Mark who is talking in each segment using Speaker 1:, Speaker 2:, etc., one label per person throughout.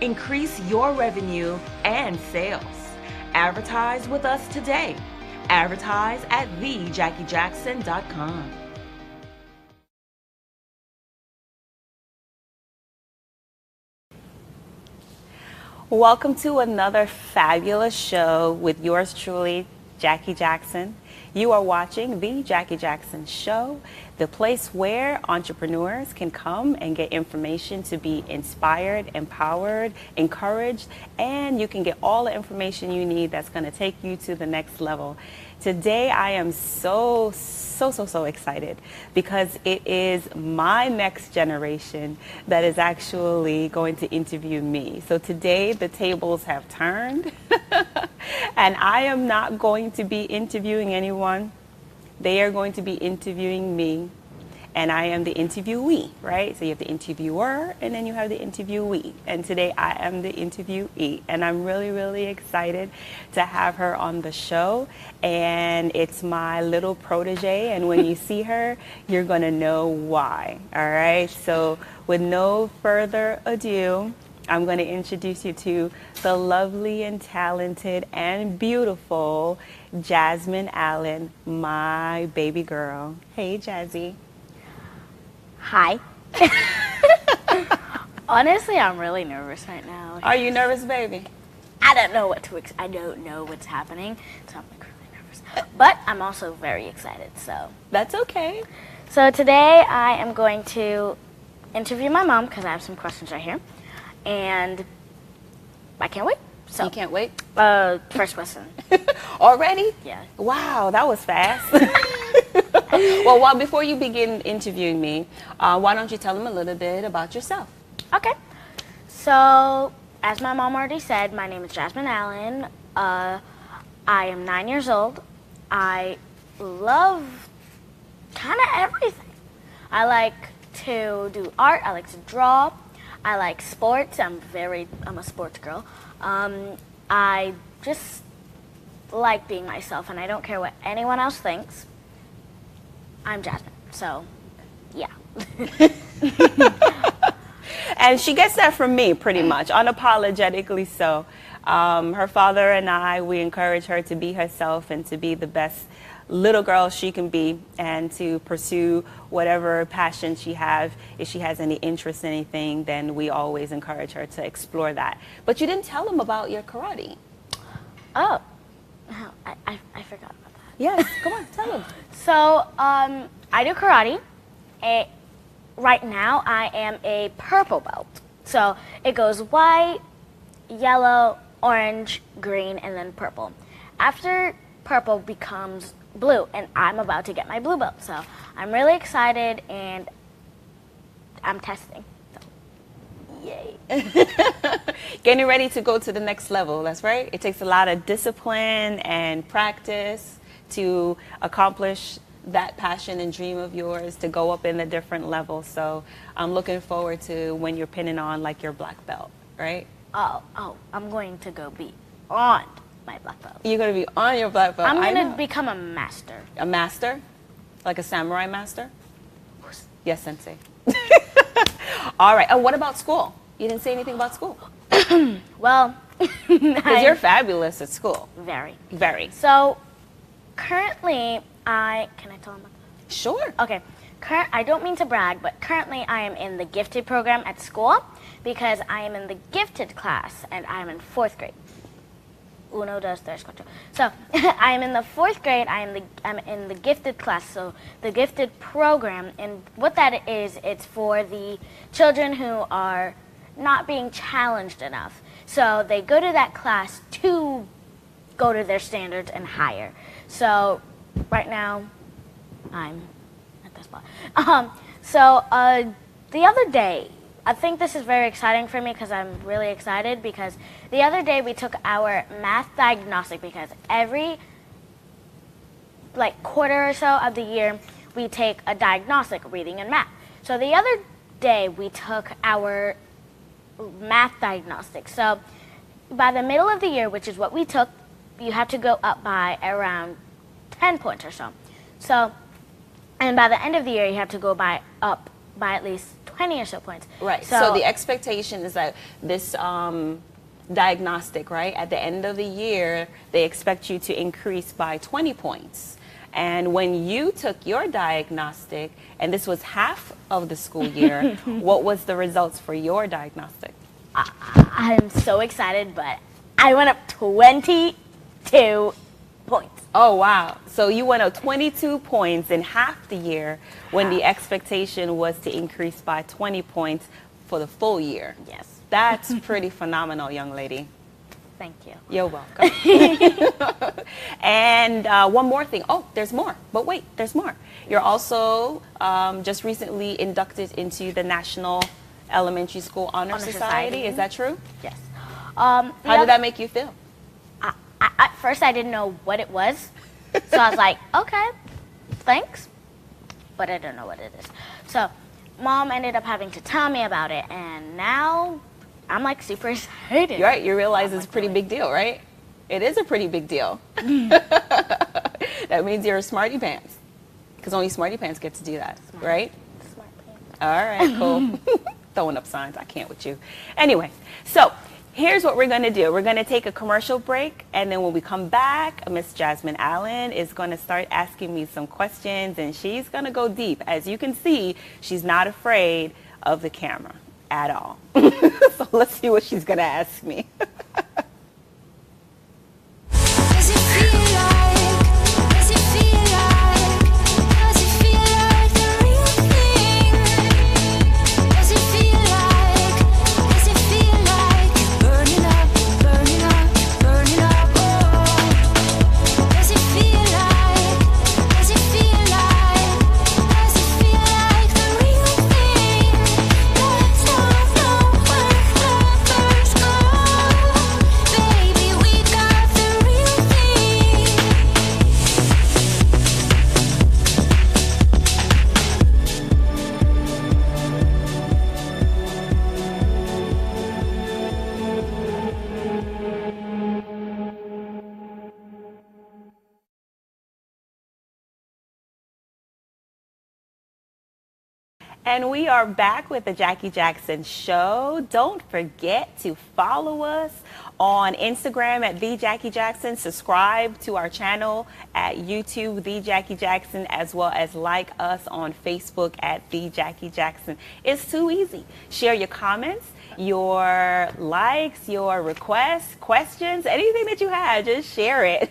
Speaker 1: Increase your revenue and sales. Advertise with us today. Advertise at thejackyjackson.com. Welcome to another fabulous show with yours truly, Jackie Jackson. You are watching The Jackie Jackson Show, the place where entrepreneurs can come and get information to be inspired, empowered, encouraged, and you can get all the information you need that's going to take you to the next level. Today, I am so excited because it is my next generation that is actually going to interview me. So today, the tables have turned. And I am not going to be interviewing anyone. They are going to be interviewing me. And I am the interviewee, right? So you have the interviewer and then you have the interviewee. And today I am the interviewee. And I'm really excited to have her on the show. And it's my little protege. And when you see her, you're going to know why. All right. So with no further ado, I'm going to introduce you to the lovely and talented and beautiful Jasmine Allen, my baby girl. Hey, Jazzy.
Speaker 2: Hi. Honestly, I'm really nervous right now.
Speaker 1: Are you nervous, baby?
Speaker 2: I don't know I don't know what's happening, so I'm like really nervous. But I'm also very excited, so.
Speaker 1: That's okay.
Speaker 2: So today I am going to interview my mom because I have some questions right here. And I can't wait. So
Speaker 1: you can't wait?
Speaker 2: First question.
Speaker 1: Already?
Speaker 2: Yeah.
Speaker 1: Wow, that was fast. Well, before you begin interviewing me, why don't you tell them a little bit about yourself?
Speaker 2: Okay. So, as my mom already said, my name is Jasmine Allen. I am 9 years old. I love kind of everything. I like to do art. I like to draw. I like sports. I'm a sports girl. I just like being myself, and I don't care what anyone else thinks. I'm Jasmine, so yeah.
Speaker 1: And she gets that from me pretty much, unapologetically so. Her father and I, we encourage her to be herself and to be the best little girl she can be and to pursue whatever passion she has. If she has any interest in anything, then we always encourage her to explore that. But you didn't tell them about your karate.
Speaker 2: Oh, I forgot about that.
Speaker 1: Yes, come on, tell them.
Speaker 2: So, I do karate. Right now, I am a purple belt. So, it goes white, yellow, orange, green, and then purple. After purple becomes blue, and I'm about to get my blue belt. So, I'm really excited, and I'm testing. So, yay.
Speaker 1: Getting ready to go to the next level, that's right. It takes a lot of discipline and practice to accomplish that passion and dream of yours, to go up in the different levels. So I'm looking forward to when you're pinning on like your black belt, right?
Speaker 2: Oh, I'm going to go beyond my black belt.
Speaker 1: You're going to be on your black belt.
Speaker 2: I'm going to become a master.
Speaker 1: A master? Like a samurai master? Yes, sensei. All right. And what about school? You didn't say anything about school.
Speaker 2: Well,
Speaker 1: because you're fabulous at school.
Speaker 2: Very. So currently, can I tell them about that?
Speaker 1: Sure.
Speaker 2: Okay. I don't mean to brag, but currently I am in the gifted program at school because I am in the gifted class and I'm in 4th grade. Uno, dos, tres, cuatro. So I am in the 4th grade. I'm in the gifted class. So the gifted program, and what that is, it's for the children who are not being challenged enough. So they go to that class to go to their standards and higher. So right now, I'm at this spot. The other day, I think this is very exciting for me because I'm really excited because the other day we took our math diagnostic because every quarter or so of the year we take a diagnostic, reading and math. So the other day we took our math diagnostic. So by the middle of the year, which is what we took, you have to go up by around 10 points or so. And by the end of the year, you have to go up by at least 20 or so points.
Speaker 1: Right. So the expectation is that this diagnostic, right, at the end of the year, they expect you to increase by 20 points. And when you took your diagnostic, and this was half of the school year, what was the results for your diagnostic?
Speaker 2: I'm so excited, but I went up 22 points.
Speaker 1: Oh, wow. So you went up 22 points in half the year when the expectation was to increase by 20 points for the full year.
Speaker 2: Yes.
Speaker 1: That's pretty phenomenal, young lady.
Speaker 2: Thank you.
Speaker 1: You're welcome. And one more thing. Oh, there's more. But wait, there's more. You're also just recently inducted into the National Elementary School Honor Society. Is that true?
Speaker 2: Yes.
Speaker 1: How did that make you feel?
Speaker 2: At first, I didn't know what it was. So I was like, okay, thanks. But I don't know what it is. So Mom ended up having to tell me about it. And now I'm like super excited.
Speaker 1: Right. You realize it's a pretty big deal, right? It is a pretty big deal. That means you're a smarty pants. Because only smarty pants get to do that, right?
Speaker 2: Smart pants.
Speaker 1: All right, cool. Throwing up signs. I can't with you. Anyway, so here's what we're going to do. We're going to take a commercial break, and then when we come back, Miss Jasmine Allen is going to start asking me some questions, and she's going to go deep. As you can see, she's not afraid of the camera at all. So let's see what she's going to ask me. And we are back with the Jackie Jackson Show. Don't forget to follow us on Instagram at The Jackie Jackson. Subscribe to our channel at YouTube, The Jackie Jackson, as well as like us on Facebook at The Jackie Jackson. It's too easy. Share your comments, your likes, your requests, questions, anything that you have, just share it.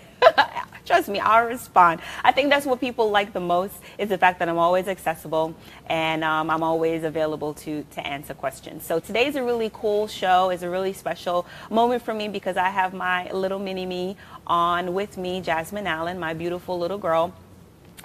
Speaker 1: Trust me, I'll respond. I think that's what people like the most is the fact that I'm always accessible and I'm always available to answer questions. So today's a really cool show. It's a really special moment for me because I have my little mini-me on with me, Jasmine Allen, my beautiful little girl,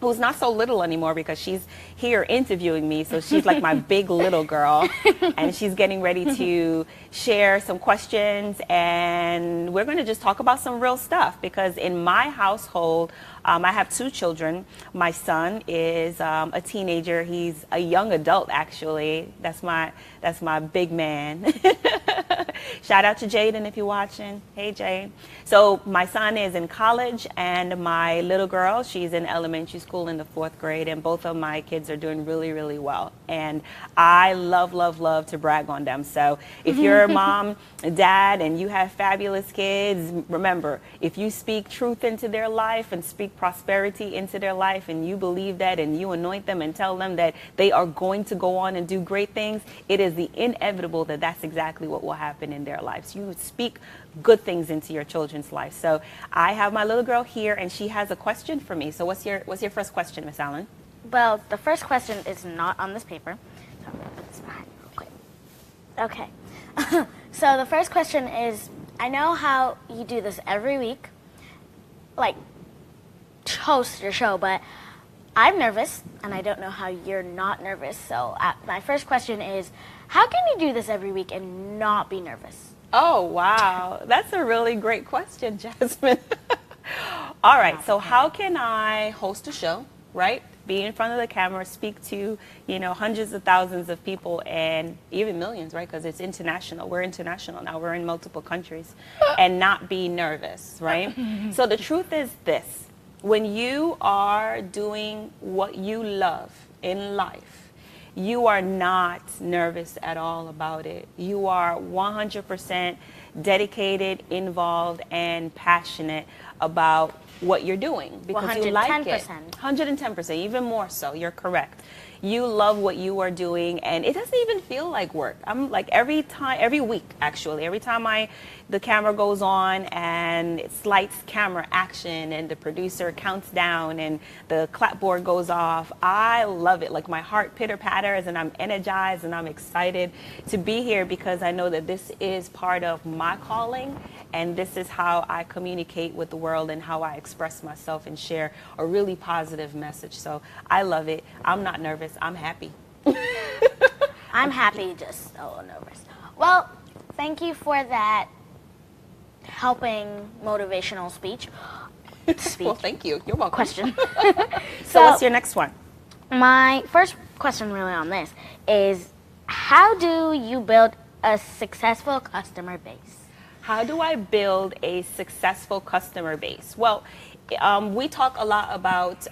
Speaker 1: who's not so little anymore because she's here interviewing me. So she's like my big little girl, and she's getting ready to share some questions, and we're going to just talk about some real stuff because in my household, I have two children. My son is a teenager. He's a young adult, actually. That's my big man. Shout out to Jaden if you're watching. Hey, Jade. So my son is in college, and my little girl, she's in elementary school in the 4th grade, and both of my kids are doing really, really well. And I love, love, love to brag on them. So if you're a mom, a dad, and you have fabulous kids, remember, if you speak truth into their life and speak prosperity into their life, and you believe that, and you anoint them and tell them that they are going to go on and do great things, it is the inevitable that that's exactly what will happen in their lives. You speak good things into your children's life. So I have my little girl here, and she has a question for me. So what's your first question, Miss Allen?
Speaker 2: Well, the first question is not on this paper. So I'm going to put this behind real quick. Okay. So the first question is, I know how you do this every week, like host your show, but I'm nervous, and I don't know how you're not nervous. So my first question is, how can you do this every week and not be nervous?
Speaker 1: Oh, wow. That's a really great question, Jasmine. All right. So how can I host a show, right? Be in front of the camera, speak to, hundreds of thousands of people and even millions, right? Because it's international. We're international now. We're in multiple countries and not be nervous, right? So the truth is this. When you are doing what you love in life, you are not nervous at all about it. You are 100% dedicated, involved, and passionate about what you're doing because you like it. 110%, even more so. You're correct. You love what you are doing, and it doesn't even feel like work. I'm like every week actually, every time the camera goes on and it's lights, camera, action, and the producer counts down and the clapboard goes off, I love it. Like my heart pitter patters and I'm energized and I'm excited to be here because I know that this is part of my calling and this is how I communicate with the world and how I express myself and share a really positive message. So I love it. I'm not nervous. I'm happy.
Speaker 2: I'm happy, just a little nervous. Well, thank you for that helping motivational speech.
Speaker 1: Well, thank you. You're welcome.
Speaker 2: Question.
Speaker 1: So what's your next one?
Speaker 2: My first question really on this is, how do you build a successful customer base?
Speaker 1: How do I build a successful customer base? Well, we talk a lot about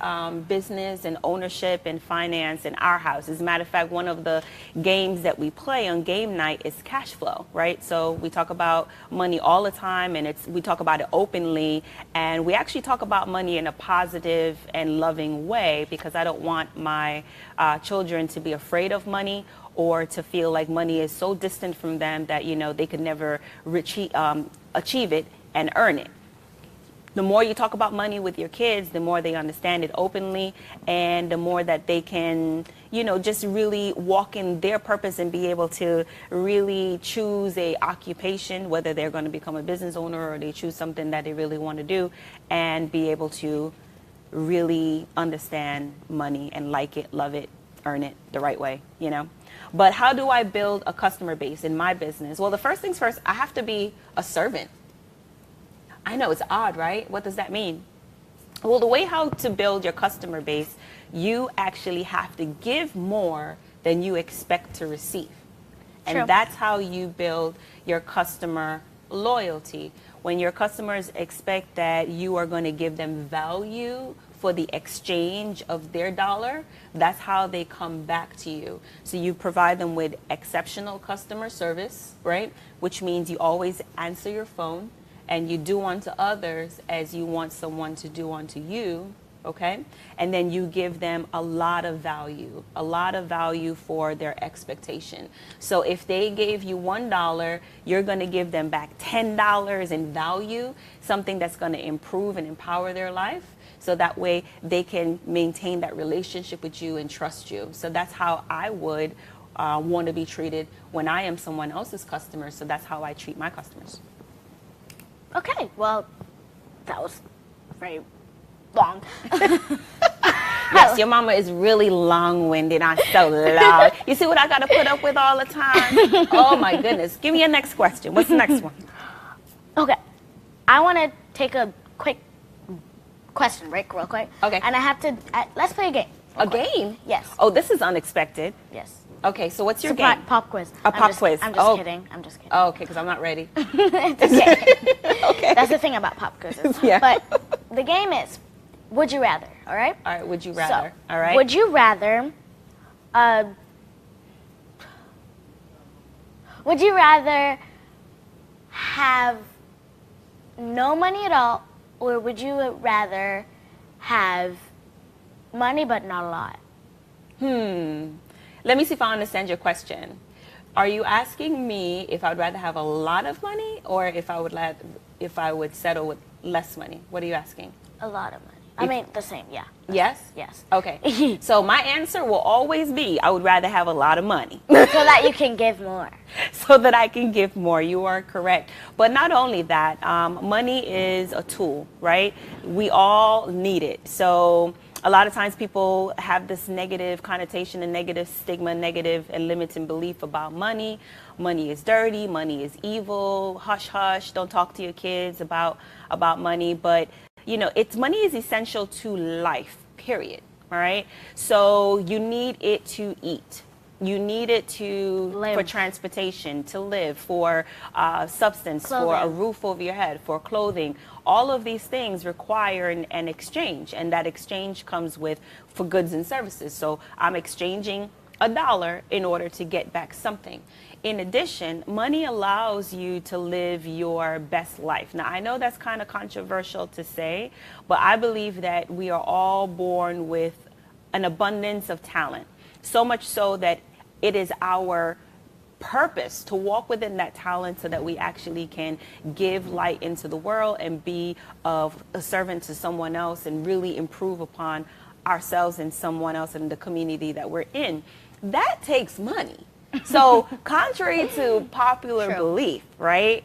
Speaker 1: business and ownership and finance in our house. As a matter of fact, one of the games that we play on game night is cash flow, right? So we talk about money all the time, and we talk about it openly, and we actually talk about money in a positive and loving way because I don't want my children to be afraid of money or to feel like money is so distant from them that, you know, they could never achieve it and earn it. The more you talk about money with your kids, the more they understand it openly, and the more that they can, you know, just really walk in their purpose and be able to really choose a occupation, whether they're going to become a business owner or they choose something that they really want to do, and be able to really understand money and like it, love it, earn it the right way, you know. But how do I build a customer base in my business? Well, the first things first, I have to be a servant. I know it's odd, right? What does that mean? Well, the way how to build your customer base, you actually have to give more than you expect to receive. And
Speaker 2: True.
Speaker 1: That's how you build your customer loyalty. When your customers expect that you are going to give them value for the exchange of their dollar, that's how they come back to you. So you provide them with exceptional customer service, right? Which means you always answer your phone. And you do unto others as you want someone to do unto you, okay? And then you give them a lot of value for their expectation. So if they gave you $1, you're going to give them back $10 in value, something that's going to improve and empower their life. So that way they can maintain that relationship with you and trust you. So that's how I would want to be treated when I am someone else's customer. So that's how I treat my customers.
Speaker 2: Okay, well, that was very long.
Speaker 1: Yes, your mama is really long-winded. I'm so loud. You see what I got to put up with all the time? Oh, my goodness. Give me your next question. What's the next one?
Speaker 2: Okay, I want to take a quick question break real quick.
Speaker 1: Okay.
Speaker 2: And I have to, let's play a game.
Speaker 1: A game?
Speaker 2: Yes.
Speaker 1: Oh, this is unexpected.
Speaker 2: Yes.
Speaker 1: Okay, so what's your
Speaker 2: It's a
Speaker 1: game?
Speaker 2: pop quiz.
Speaker 1: A pop quiz.
Speaker 2: I'm just kidding. I'm just kidding.
Speaker 1: Oh, okay, because I'm not ready.
Speaker 2: It's okay.
Speaker 1: Okay.
Speaker 2: That's the thing about pop quizzes.
Speaker 1: Yeah.
Speaker 2: But the game is, would you rather, all right?
Speaker 1: All right, would you rather?
Speaker 2: So,
Speaker 1: all right.
Speaker 2: would you rather have no money at all, or would you rather have money but not a lot?
Speaker 1: Let me see if I understand your question. Are you asking me if I would rather have a lot of money or if I would settle with less money? What are you asking?
Speaker 2: A lot of money. I mean, the same, yeah.
Speaker 1: Yes?
Speaker 2: Yes.
Speaker 1: Okay. So my answer will always be I would rather have a lot of money.
Speaker 2: So that you can give more.
Speaker 1: So that I can give more. You are correct. But not only that, money is a tool, right? We all need it. So a lot of times people have this negative connotation and negative stigma, negative and limiting belief about money. Money is dirty. Money is evil. Hush, hush. Don't talk to your kids about money. But, you know, money is essential to life, period. All right. So you need it to eat. You need it to
Speaker 2: live.
Speaker 1: For transportation, to live, for substance,
Speaker 2: Clothing.
Speaker 1: for a roof over your head, for clothing. All of these things require an exchange, and that exchange comes with for goods and services. So I'm exchanging a dollar in order to get back something. In addition, money allows you to live your best life. Now, I know that's kind of controversial to say, but I believe that we are all born with an abundance of talent, so much so that it is our purpose to walk within that talent so that we actually can give light into the world and be of a servant to someone else and really improve upon ourselves and someone else in the community that we're in. That takes money. So contrary to popular belief, right,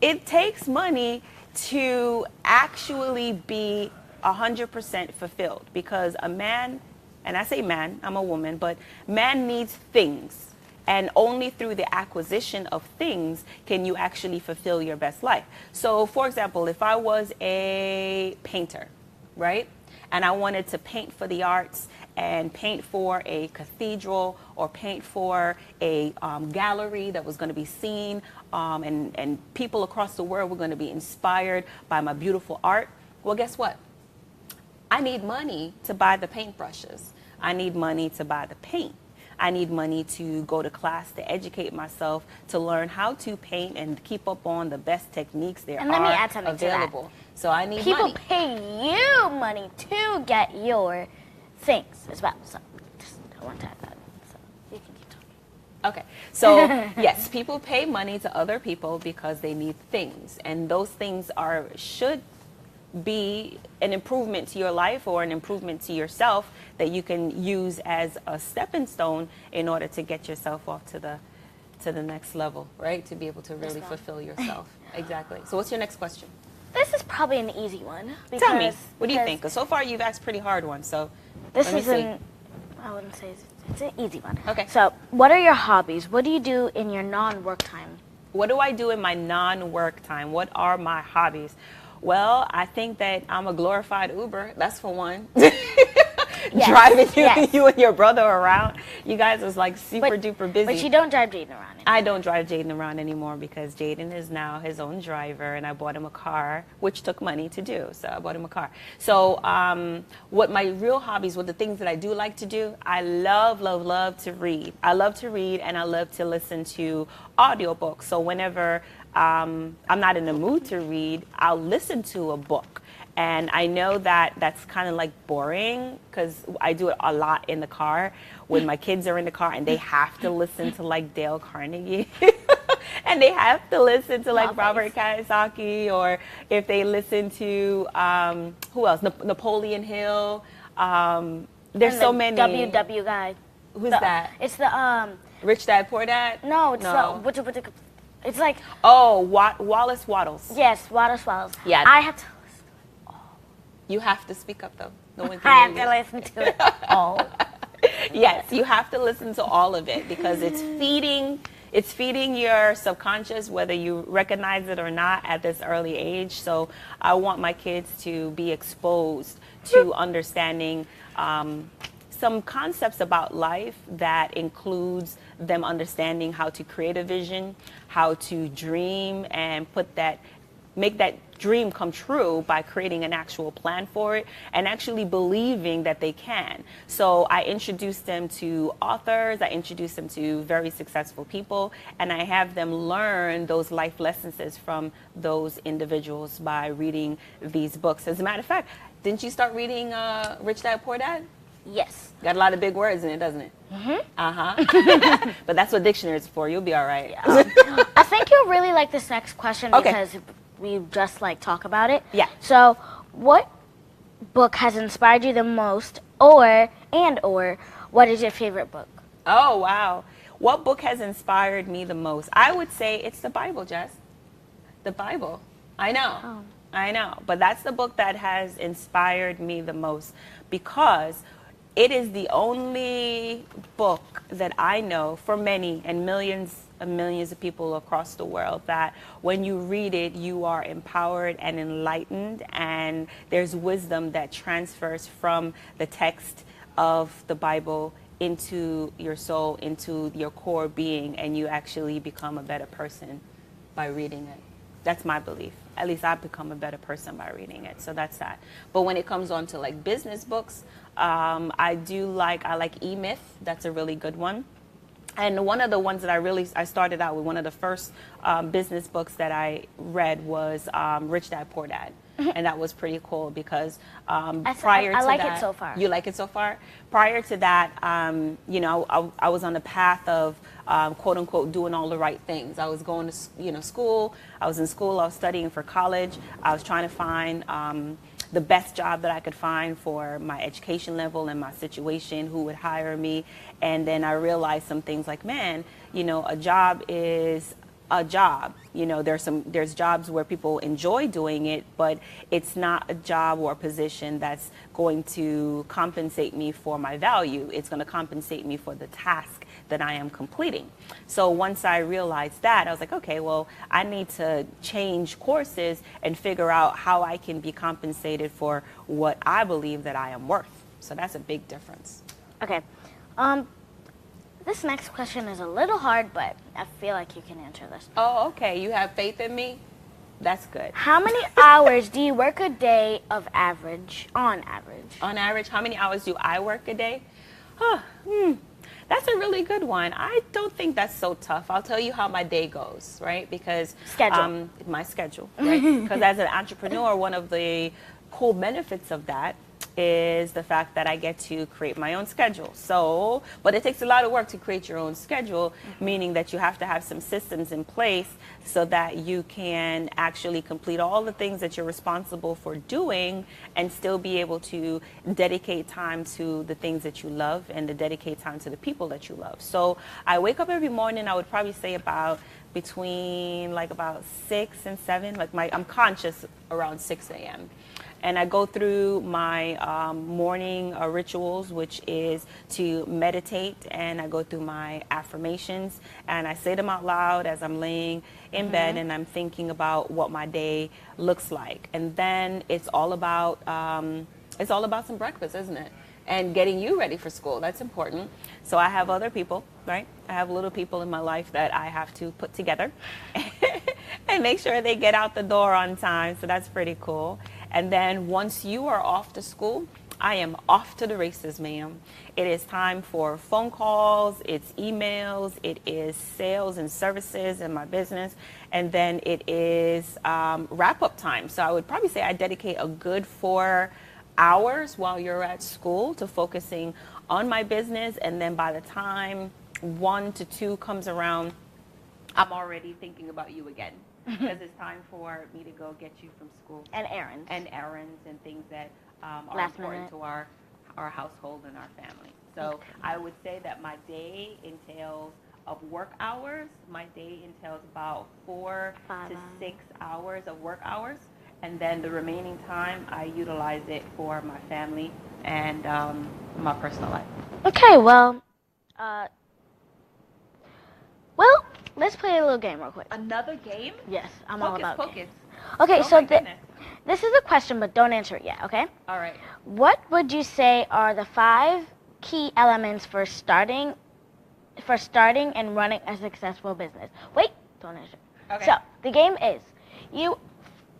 Speaker 1: it takes money to actually be 100% fulfilled, because a man, and I say man, I'm a woman, but man needs things. And only through the acquisition of things can you actually fulfill your best life. So, for example, if I was a painter, right, and I wanted to paint for the arts and paint for a cathedral or paint for a gallery that was going to be seen, and people across the world were going to be inspired by my beautiful art, well, guess what? I need money to buy the paintbrushes. I need money to buy the paint. I need money to go to class to educate myself, to learn how to paint and keep up on the best techniques there
Speaker 2: And let me
Speaker 1: are
Speaker 2: add something
Speaker 1: available.
Speaker 2: to that.
Speaker 1: So I need
Speaker 2: People
Speaker 1: money.
Speaker 2: pay you money to get your things as well. So just I want to add that. So you can keep talking.
Speaker 1: Okay, so yes, people pay money to other people because they need things, and those things should be an improvement to your life or an improvement to yourself that you can use as a stepping stone in order to get yourself off to the next level, right? To be able to really fulfill yourself. Exactly. So what's your next question?
Speaker 2: This is probably an easy one.
Speaker 1: Tell me, what do you think? Because so far you've asked pretty hard ones, so
Speaker 2: This
Speaker 1: let me
Speaker 2: is
Speaker 1: see.
Speaker 2: I wouldn't say it's an easy one.
Speaker 1: Okay.
Speaker 2: So what are your hobbies? What do you do in your non-work time?
Speaker 1: What do I do in my non-work time? What are my hobbies? Well, I think that I'm a glorified Uber. That's for one.
Speaker 2: Yes,
Speaker 1: Driving
Speaker 2: yes.
Speaker 1: you and your brother around. You guys was like super duper busy.
Speaker 2: But you don't drive Jaden around anymore.
Speaker 1: I don't drive Jaden around anymore because Jaden is now his own driver, and I bought him a car, which took money to do. So I bought him a car. So what my real hobbies, what the things that I do like to do, I love to read. I love to read, and I love to listen to audiobooks. So whenever I'm not in the mood to read, I'll listen to a book. And I know that that's kind of like boring because I do it a lot in the car when my kids are in the car and they have to listen to like Dale Carnegie and they have to listen to like Robert Kiyosaki, or if they listen to, who else? Napoleon Hill. There's so many.
Speaker 2: WW guy.
Speaker 1: Who's that?
Speaker 2: It's the
Speaker 1: Rich Dad, Poor Dad?
Speaker 2: No, it's the it's like
Speaker 1: Wallace Waddles.
Speaker 2: Yes, Wallace Waddles.
Speaker 1: Yeah.
Speaker 2: I have to
Speaker 1: You have to speak up though. No one
Speaker 2: I
Speaker 1: can
Speaker 2: have
Speaker 1: hear
Speaker 2: to
Speaker 1: you.
Speaker 2: listen to it all.
Speaker 1: Yes, you have to listen to all of it because it's feeding your subconscious, whether you recognize it or not at this early age. So I want my kids to be exposed to understanding some concepts about life that includes them understanding how to create a vision, how to dream, and make that dream come true by creating an actual plan for it and actually believing that they can. So I introduce them to authors, I introduce them to very successful people, and I have them learn those life lessons from those individuals by reading these books. As a matter of fact, didn't you start reading Rich Dad, Poor Dad?
Speaker 2: Yes.
Speaker 1: Got a lot of big words in it, doesn't it? Mm-hmm. But that's what dictionary is for. You'll be all right.
Speaker 2: Yeah. I think you'll really like this next question because we just like talk about it.
Speaker 1: Yeah.
Speaker 2: So, what book has inspired you the most, or what is your favorite book?
Speaker 1: Oh, wow. What book has inspired me the most? I would say it's the Bible, Jess. The Bible. I know.
Speaker 2: Oh.
Speaker 1: I know. But that's the book that has inspired me the most because it is the only book that I know for many and millions of people across the world that when you read it, you are empowered and enlightened, and there's wisdom that transfers from the text of the Bible into your soul, into your core being, and you actually become a better person by reading it. That's my belief. At least I've become a better person by reading it. So that's that. But when it comes on to like business books, I like E-Myth. That's a really good one. And one of the ones that I started out with, one of the first business books that I read was Rich Dad Poor Dad. And that was pretty cool because prior to that. I
Speaker 2: like it so far.
Speaker 1: You like it so far? Prior to that, I was on the path of quote unquote doing all the right things. I was going to school. I was in school. I was studying for college. I was trying to find the best job that I could find for my education level and my situation, who would hire me. And then I realized some things like, man, a job is a job. There's jobs where people enjoy doing it, but it's not a job or a position that's going to compensate me for my value. It's going to compensate me for the task that I am completing. So once I realized that, I was like, okay, well, I need to change courses and figure out how I can be compensated for what I believe that I am worth. So that's a big difference.
Speaker 2: Okay. This next question is a little hard, but I feel like you can answer this.
Speaker 1: Oh, okay. You have faith in me? That's good.
Speaker 2: How many hours do you work a day on average? On average,
Speaker 1: how many hours do I work a day? That's a really good one. I don't think that's so tough. I'll tell you how my day goes, right? Because my schedule, right? Because as an entrepreneur, one of the cool benefits of that is the fact that I get to create my own schedule. So, but it takes a lot of work to create your own schedule, meaning that you have to have some systems in place so that you can actually complete all the things that you're responsible for doing and still be able to dedicate time to the things that you love and to dedicate time to the people that you love. So I wake up every morning, I would probably say between about 6 and 7, I'm conscious around 6 a.m. And I go through my morning rituals, which is to meditate, and I go through my affirmations, and I say them out loud as I'm laying in bed, and I'm thinking about what my day looks like. And then it's all about some breakfast, isn't it? And getting you ready for school. That's important. So I have other people, right? I have little people in my life that I have to put together and make sure they get out the door on time. So that's pretty cool. And then once you are off to school, I am off to the races, ma'am. It is time for phone calls, it's emails, it is sales and services in my business, and then it is wrap-up time. So I would probably say I dedicate a good 4 hours while you're at school to focusing on my business, and then by the time 1 to 2 comes around, I'm already thinking about you again. Because it's time for me to go get you from school.
Speaker 2: And errands.
Speaker 1: And things that are important to our household and our family. So I would say that my day entails of work hours. My day entails about 4 to 6 hours of work hours. And then the remaining time, I utilize it for my family and my personal life.
Speaker 2: Okay, well, let's play a little game real quick.
Speaker 1: Another game?
Speaker 2: Yes, I'm all about
Speaker 1: focus.
Speaker 2: games. Okay,
Speaker 1: so
Speaker 2: this is a question, but don't answer it yet, okay?
Speaker 1: All right.
Speaker 2: What would you say are the 5 key elements for starting and running a successful business? Wait, don't answer.
Speaker 1: Okay.
Speaker 2: So, the game is,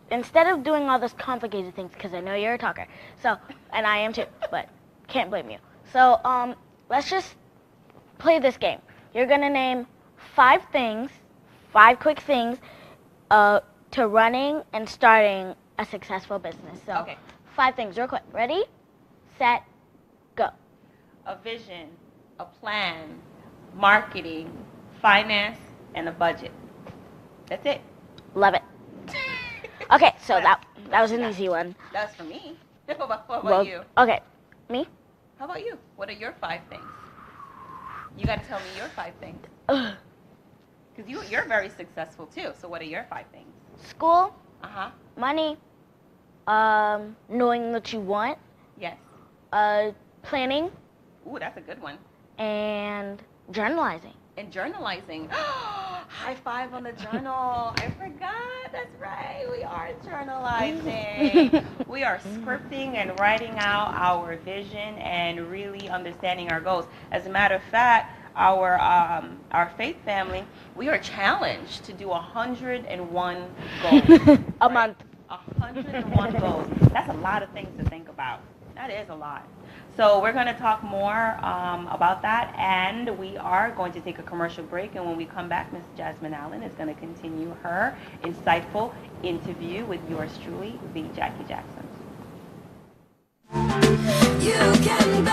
Speaker 2: instead of doing all those complicated things, because I know you're a talker, and I am too, but can't blame you. So, let's just play this game. You're going to name 5 quick things to running and starting a successful business. So, 5 things real quick. Ready, set, go.
Speaker 1: A vision, a plan, marketing, finance, and a budget. That's it.
Speaker 2: Love it. Okay, so that was an easy one.
Speaker 1: That's for me. What about you?
Speaker 2: Okay, me?
Speaker 1: How about you? What are your 5 things? You got to tell me your 5 things. Because you're very successful too. So what are your 5 things?
Speaker 2: School. Money. Knowing what you want.
Speaker 1: Yes.
Speaker 2: Planning.
Speaker 1: Ooh, that's a good one.
Speaker 2: And journalizing.
Speaker 1: High five on the journal. I forgot. That's right. We are journalizing. We are scripting and writing out our vision and really understanding our goals. As a matter of fact, our faith family, we are challenged to do 101 goals
Speaker 2: A month.
Speaker 1: 101 goals. That's a lot of things to think about. That is a lot. So we're going to talk more about that, and we are going to take a commercial break. And when we come back, Ms. Jasmine Allen is going to continue her insightful interview with yours truly, the Jackie Jackson.
Speaker 3: You can be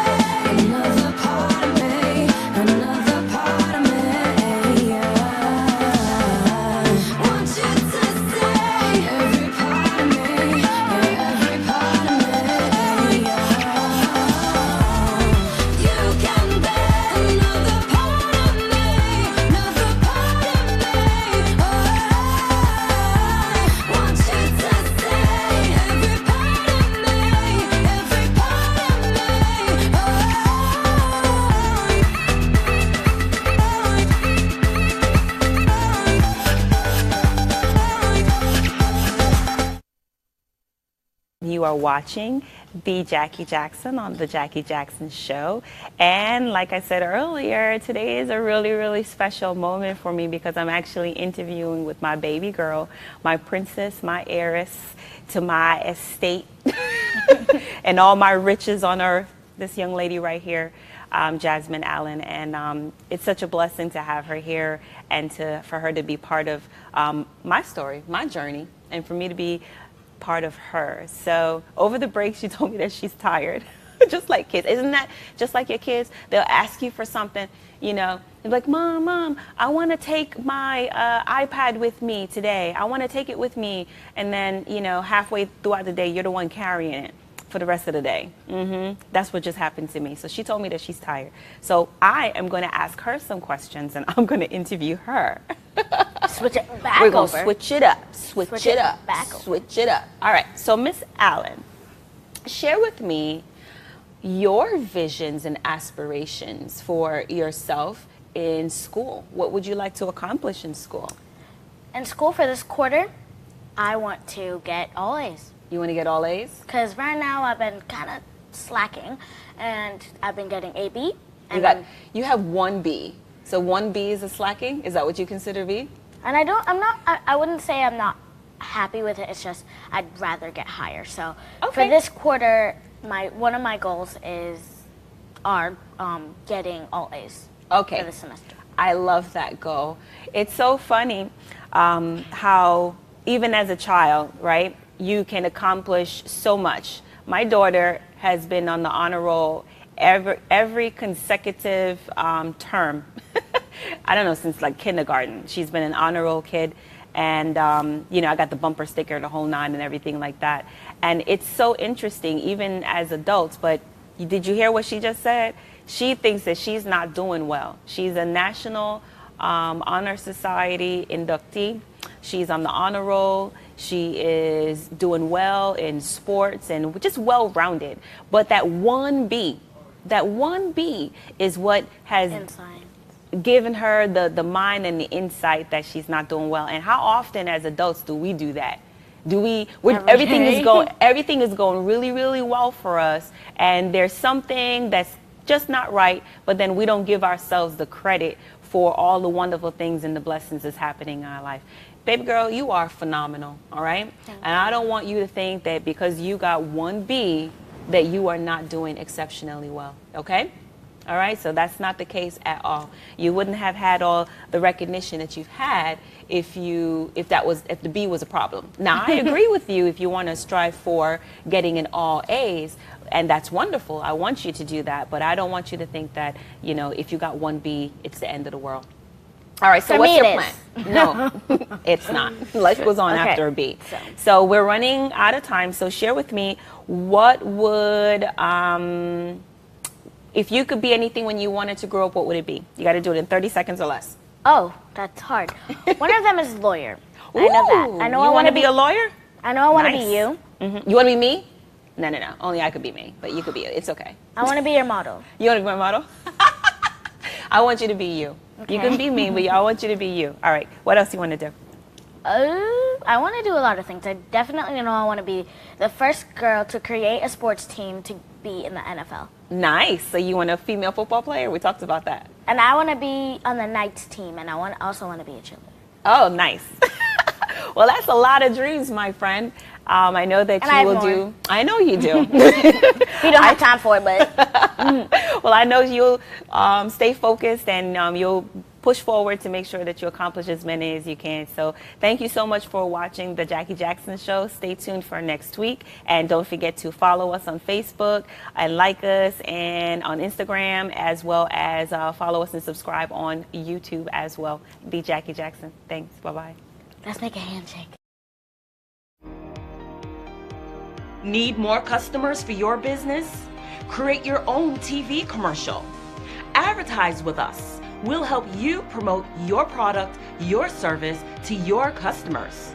Speaker 3: another part of me, another part of me. Yeah. Want you to stay, every part of me, yeah, every part of me. Yeah. You can be another part of me, another part of me. Oh, want you to stay, every part of me, every part of me.
Speaker 1: You are watching the Jackie Jackson on the Jackie Jackson Show. And like I said earlier, today is a really, really special moment for me because I'm actually interviewing with my baby girl, my princess, my heiress to my estate and all my riches on earth. This young lady right here, Jasmine Allen. And it's such a blessing to have her here and for her to be part of my story, my journey, and for me to be part of her. So over the break, she told me that she's tired, just like kids. Isn't that just like your kids? They'll ask you for something, you know, they're like, Mom, I want to take my iPad with me today. I want to take it with me. And then, you know, halfway throughout the day, you're the one carrying it for the rest of the day. That's what just happened to me. So she told me that she's tired. So I am going to ask her some questions and I'm going to interview her.
Speaker 2: Switch it back
Speaker 1: We're going
Speaker 2: over.
Speaker 1: to switch it up. Switch it up.
Speaker 2: back over.
Speaker 1: Switch it up. All right. So Miss Allen, share with me your visions and aspirations for yourself in school. What would you like to accomplish in school?
Speaker 2: In school for this quarter, I want to get all A's.
Speaker 1: You want to get all A's?
Speaker 2: Because right now I've been kind of slacking, and I've been getting A, B. And
Speaker 1: You have one B. So one B is a slacking? Is that what you consider B?
Speaker 2: And I wouldn't say I'm not happy with it. It's just I'd rather get higher. So for this quarter, one of my goals are getting all A's for the semester.
Speaker 1: I love that goal. It's so funny how even as a child, right, you can accomplish so much. My daughter has been on the honor roll every consecutive term. I don't know, since like kindergarten. She's been an honor roll kid. And, you know, I got the bumper sticker, the whole nine and everything like that. And it's so interesting, even as adults. But did you hear what she just said? She thinks that she's not doing well. She's a National Honor Society inductee. She's on the honor roll. She is doing well in sports and just well-rounded. But that one B is what has given her the mind and the insight that she's not doing well. And how often as adults do we do that? Everything is going really, really well for us, and there's something that's just not right, but then we don't give ourselves the credit for all the wonderful things and the blessings that's happening in our life. Baby girl, you are phenomenal, all right? And I don't want you to think that because you got one B that you are not doing exceptionally well, okay? All right, so that's not the case at all. You wouldn't have had all the recognition that you've had if the B was a problem. Now, I agree with you if you want to strive for getting an all A's, and that's wonderful. I want you to do that, but I don't want you to think that, you know, if you got one B, it's the end of the world. All right, so what's your plan? No, it's not. Life goes on after a B. So we're running out of time, so share with me what would... if you could be anything when you wanted to grow up, what would it be? You got to do it in 30 seconds or less.
Speaker 2: Oh, that's hard. One of them is lawyer.
Speaker 1: Ooh,
Speaker 2: I know that. I know
Speaker 1: you want to be a lawyer?
Speaker 2: I know I want to be you.
Speaker 1: Mm-hmm. You want to be me? No. Only I could be me, but you could be you. It's okay.
Speaker 2: I want to be your model.
Speaker 1: You want to be my model? I want you to be you. Okay. You can be me, but I want you to be you. All right. What else do you want to do?
Speaker 2: I want to do a lot of things. I definitely know I want to be the first girl to create a sports team to be in the NFL.
Speaker 1: Nice. So you want a female football player? We talked about that.
Speaker 2: And I want to be on the Knights team, and I also want to be a cheerleader.
Speaker 1: Oh, nice. Well, that's a lot of dreams, my friend. I know that
Speaker 2: And I
Speaker 1: you
Speaker 2: have
Speaker 1: will
Speaker 2: more.
Speaker 1: do. I know you do.
Speaker 2: We don't have time for it, but
Speaker 1: Well, I know you'll stay focused and you'll push forward to make sure that you accomplish as many as you can. So thank you so much for watching the Jackie Jackson Show. Stay tuned for next week. And don't forget to follow us on Facebook and like us and on Instagram, as well as follow us and subscribe on YouTube as well. The Jackie Jackson. Thanks. Bye-bye.
Speaker 2: let's make a handshake.
Speaker 4: Need more customers for your business? Create your own TV commercial. Advertise with us. We'll help you promote your product, your service to your customers.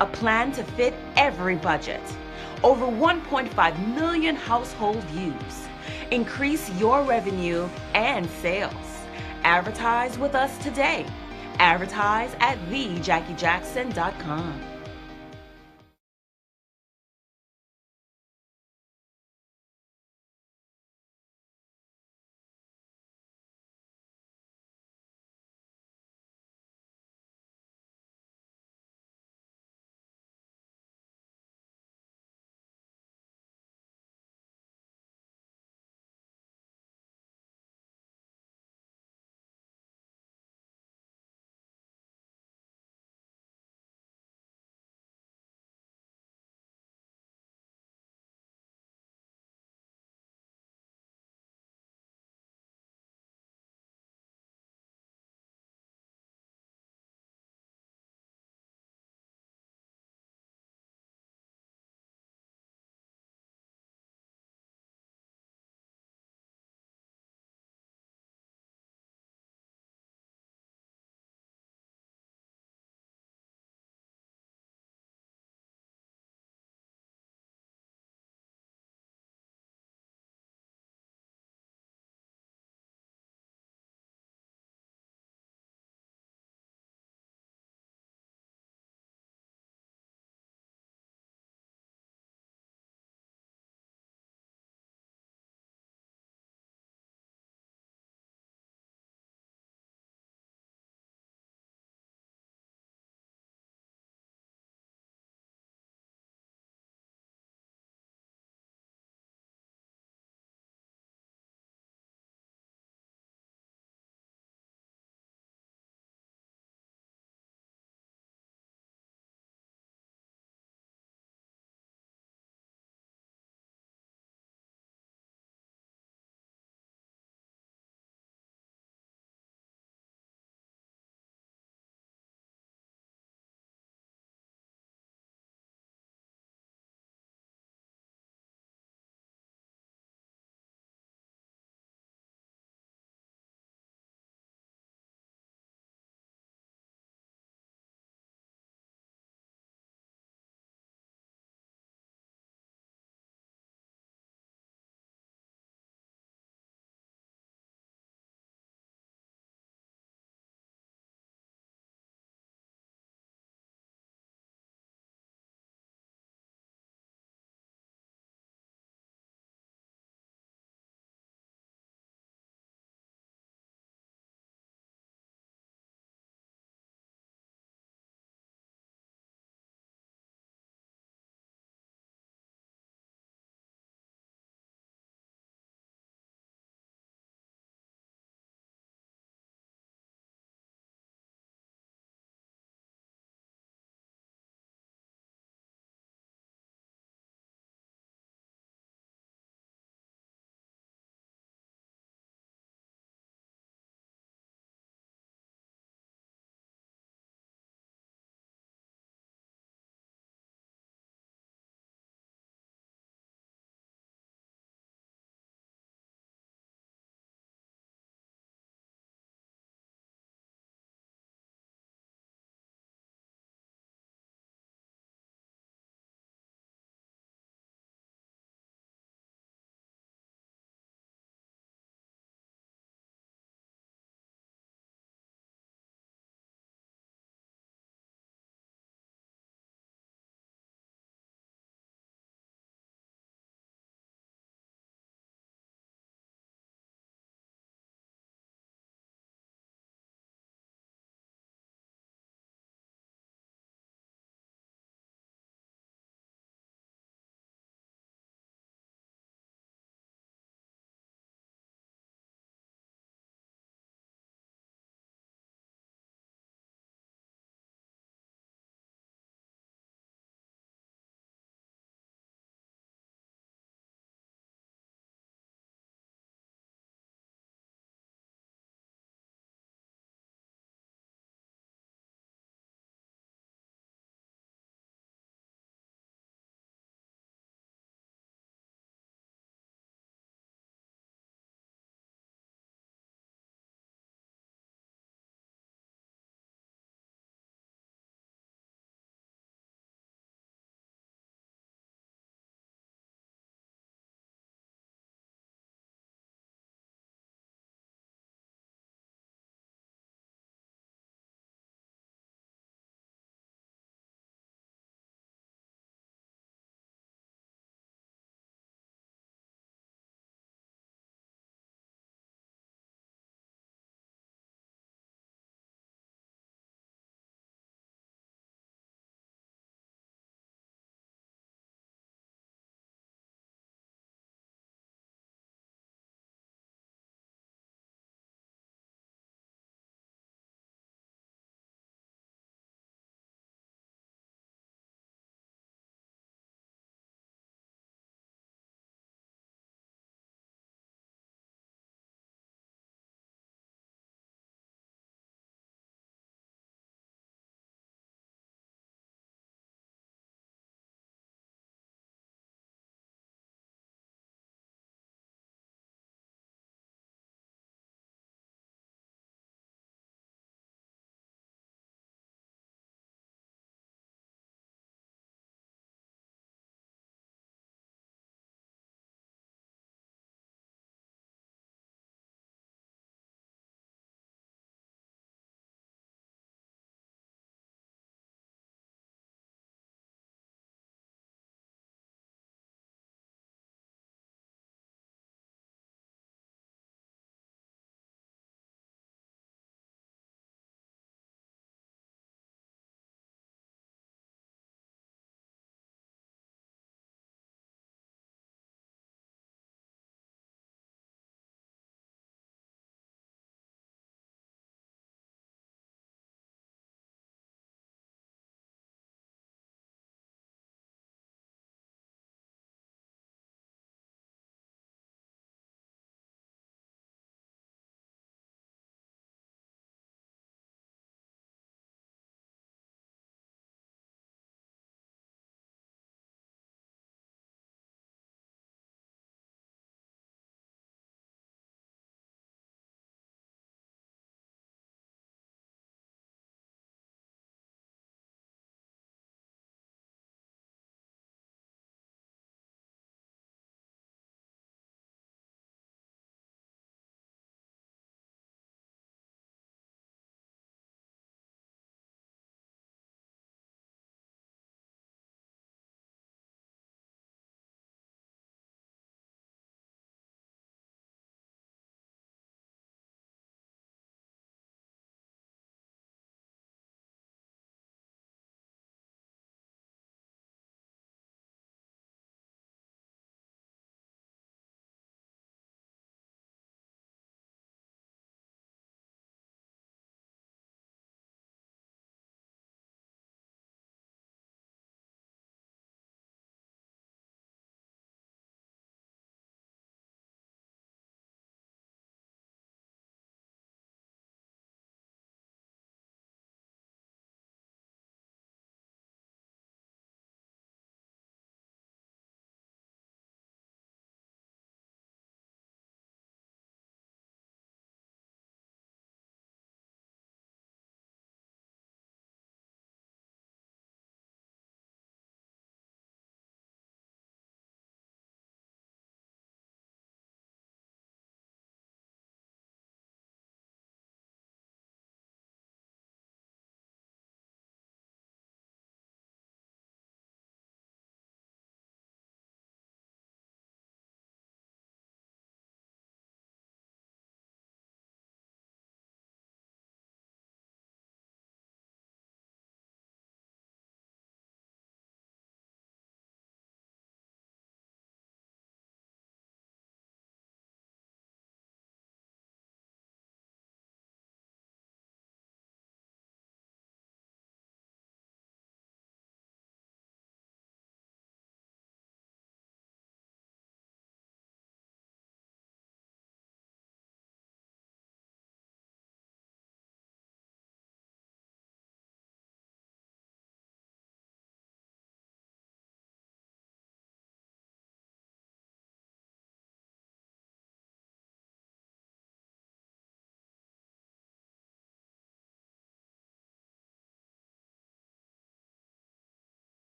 Speaker 4: A plan to fit every budget. Over 1.5 million household views. Increase your revenue and sales. Advertise with us today. Advertise at thejackyjackson.com.